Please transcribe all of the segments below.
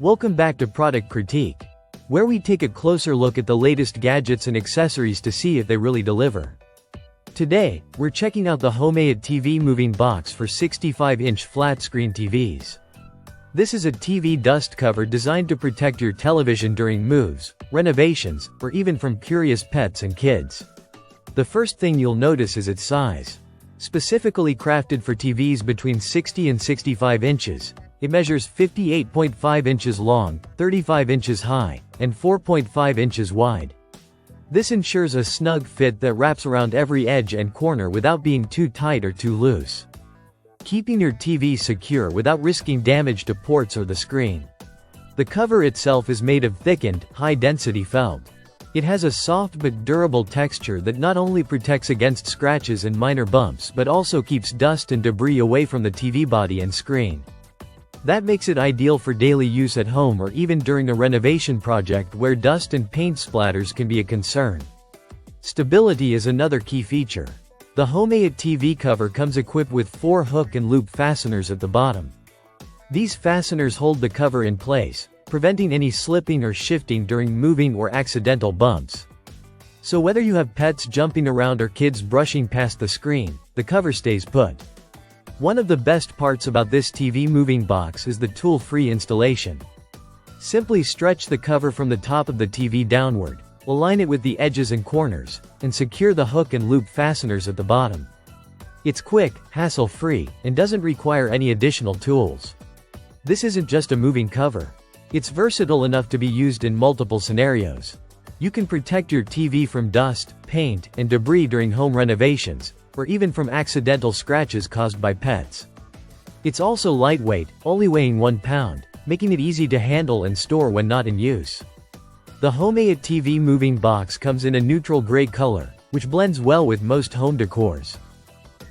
Welcome back to Product Critique, where we take a closer look at the latest gadgets and accessories to see if they really deliver. Today, we're checking out the HOMEYA TV Moving Box for 65-inch flat-screen TVs. This is a TV dust cover designed to protect your television during moves, renovations, or even from curious pets and kids. The first thing you'll notice is its size. Specifically crafted for TVs between 60 and 65 inches, it measures 58.5 inches long, 35 inches high, and 4.5 inches wide. This ensures a snug fit that wraps around every edge and corner without being too tight or too loose, keeping your TV secure without risking damage to ports or the screen. The cover itself is made of thickened, high-density felt. It has a soft but durable texture that not only protects against scratches and minor bumps but also keeps dust and debris away from the TV body and screen. That makes it ideal for daily use at home or even during a renovation project where dust and paint splatters can be a concern. Stability is another key feature. The HOMEYA TV cover comes equipped with 4 hook and loop fasteners at the bottom. These fasteners hold the cover in place, preventing any slipping or shifting during moving or accidental bumps. So whether you have pets jumping around or kids brushing past the screen, the cover stays put. One of the best parts about this TV moving box is the tool-free installation. Simply stretch the cover from the top of the TV downward, align it with the edges and corners, and secure the hook and loop fasteners at the bottom. It's quick, hassle-free, and doesn't require any additional tools. This isn't just a moving cover. It's versatile enough to be used in multiple scenarios. You can protect your TV from dust, paint, and debris during home renovations, or even from accidental scratches caused by pets. It's also lightweight, only weighing 1 pound, making it easy to handle and store when not in use. The HOMEYA TV Moving Box comes in a neutral gray color, which blends well with most home decors.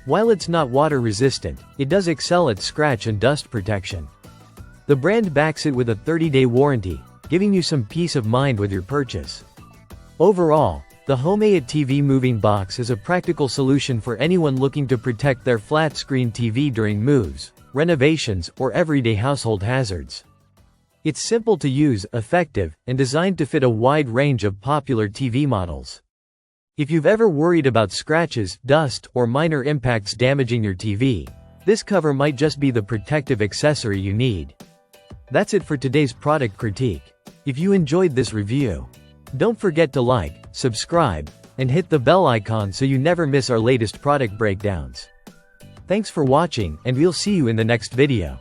While it's not water-resistant, it does excel at scratch and dust protection. The brand backs it with a 30-day warranty, giving you some peace of mind with your purchase. Overall, the HOMEYA TV Moving Box is a practical solution for anyone looking to protect their flat-screen TV during moves, renovations, or everyday household hazards. It's simple to use, effective, and designed to fit a wide range of popular TV models. If you've ever worried about scratches, dust, or minor impacts damaging your TV, this cover might just be the protective accessory you need. That's it for today's product critique. If you enjoyed this review, don't forget to like, subscribe, and hit the bell icon so you never miss our latest product breakdowns. Thanks for watching, and we'll see you in the next video.